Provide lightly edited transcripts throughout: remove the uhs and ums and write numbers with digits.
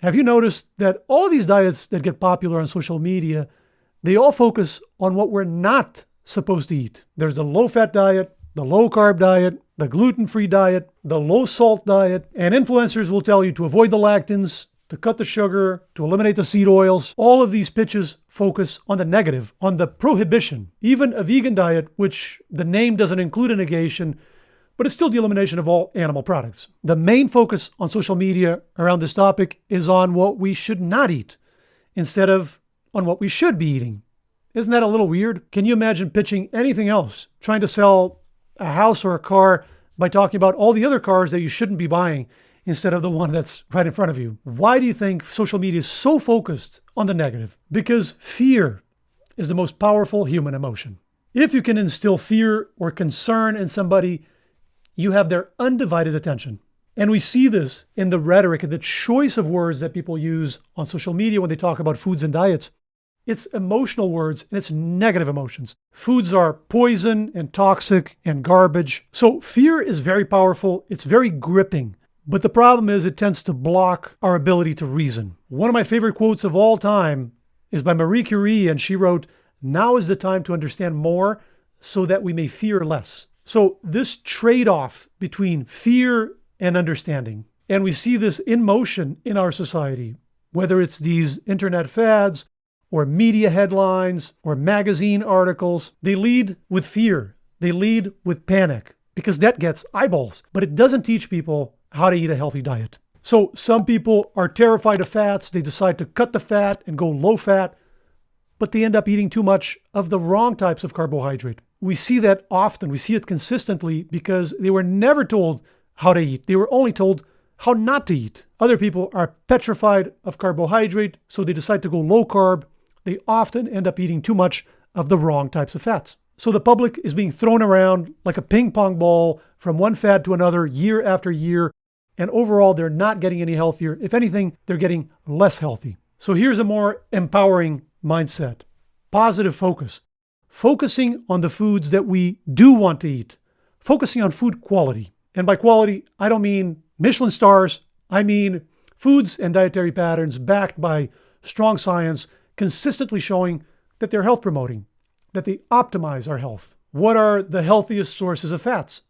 Have you noticed that all of these diets that get popular on social media, they all focus on what we're not supposed to eat? There's the low-fat diet, the low-carb diet, the gluten-free diet, the low-salt diet, and influencers will tell you to avoid the lectins, to cut the sugar, to eliminate the seed oils. All of these pitches focus on the negative, on the prohibition. Even a vegan diet, which the name doesn't include a negation, but it's still the elimination of all animal products. The main focus on social media around this topic is on what we should not eat, instead of on what we should be eating. Isn't that a little weird? Can you imagine pitching anything else, trying to sell a house or a car by talking about all the other cars that you shouldn't be buying instead of the one that's right in front of you? Why do you think social media is so focused on the negative? Because fear is the most powerful human emotion. If you can instill fear or concern in somebody, you have their undivided attention. And we see this in the rhetoric and the choice of words that people use on social media when they talk about foods and diets. It's emotional words and it's negative emotions. Foods are poison and toxic and garbage. So fear is very powerful. It's very gripping. But the problem is it tends to block our ability to reason. One of my favorite quotes of all time is by Marie Curie, and she wrote, "Now is the time to understand more so that we may fear less." So this trade-off between fear and understanding, and we see this in motion in our society, whether it's these internet fads or media headlines or magazine articles, they lead with fear. They lead with panic because that gets eyeballs, but it doesn't teach people how to eat a healthy diet. So some people are terrified of fats. They decide to cut the fat and go low fat, but they end up eating too much of the wrong types of carbohydrate. We see that often. We see it consistently because they were never told how to eat. They were only told how not to eat. Other people are petrified of carbohydrate, so they decide to go low carb. They often end up eating too much of the wrong types of fats. So the public is being thrown around like a ping pong ball from one fad to another year after year. And overall, they're not getting any healthier. If anything, they're getting less healthy. So here's a more empowering mindset. Positive focus. Focusing on the foods that we do want to eat. Focusing on food quality. And by quality, I don't mean Michelin stars. I mean foods and dietary patterns backed by strong science, consistently showing that they're health promoting, that they optimize our health. What are the healthiest sources of fats?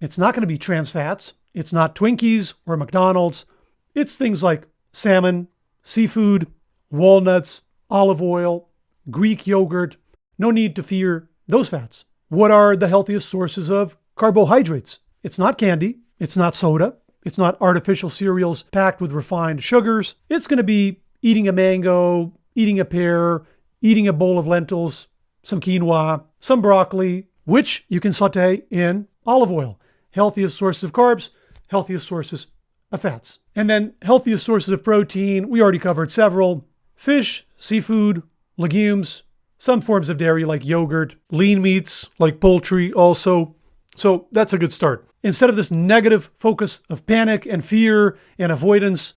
It's not going to be trans fats. It's not Twinkies or McDonald's. It's things like salmon, seafood, walnuts, olive oil, Greek yogurt. No need to fear those fats. What are the healthiest sources of carbohydrates? It's not candy. It's not soda. It's not artificial cereals packed with refined sugars. It's going to be eating a mango, eating a pear, eating a bowl of lentils, some quinoa, some broccoli, which you can saute in olive oil. Healthiest sources of carbs, healthiest sources of fats. And then healthiest sources of protein, we already covered several. Fish, seafood, legumes, some forms of dairy like yogurt, lean meats like poultry also. So that's a good start. Instead of this negative focus of panic and fear and avoidance,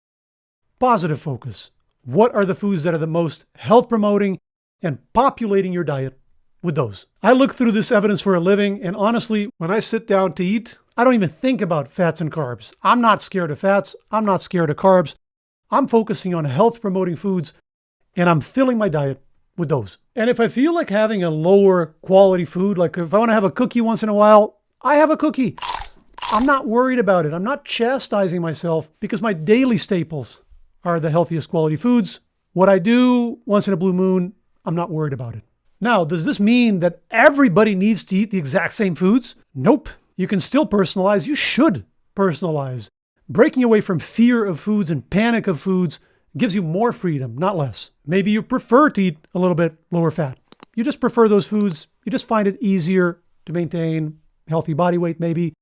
positive focus. What are the foods that are the most health promoting and populating your diet with those? I look through this evidence for a living, and honestly, when I sit down to eat, I don't even think about fats and carbs. I'm not scared of fats. I'm not scared of carbs. I'm focusing on health promoting foods, and I'm filling my diet with those. And if I feel like having a lower quality food, like if I want to have a cookie once in a while, I have a cookie. I'm not worried about it. I'm not chastising myself because my daily staples are the healthiest quality foods. What I do once in a blue moon, I'm not worried about it. Now, does this mean that everybody needs to eat the exact same foods? Nope. You can still personalize. You should personalize. Breaking away from fear of foods and panic of foods gives you more freedom, not less. Maybe you prefer to eat a little bit lower fat. You just prefer those foods. You just find it easier to maintain healthy body weight, maybe.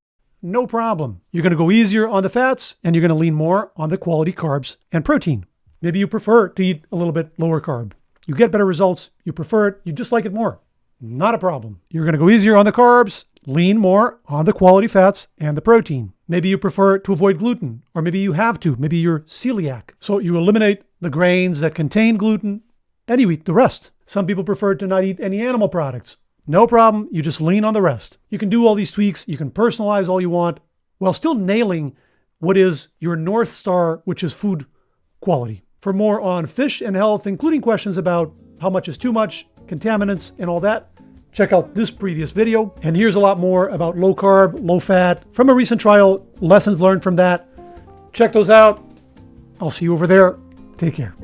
No problem. You're going to go easier on the fats and you're going to lean more on the quality carbs and protein. Maybe you prefer to eat a little bit lower carb. You get better results. You prefer it. You just like it more. Not a problem. You're going to go easier on the carbs, lean more on the quality fats and the protein. Maybe you prefer to avoid gluten, or maybe you have to. Maybe you're celiac. So you eliminate the grains that contain gluten and you eat the rest. Some people prefer to not eat any animal products. No problem. You just lean on the rest. You can do all these tweaks. You can personalize all you want while still nailing what is your North Star, which is food quality. For more on fish and health, including questions about how much is too much, contaminants, and all that, check out this previous video. And here's a lot more about low carb, low fat from a recent trial, lessons learned from that. Check those out. I'll see you over there. Take care.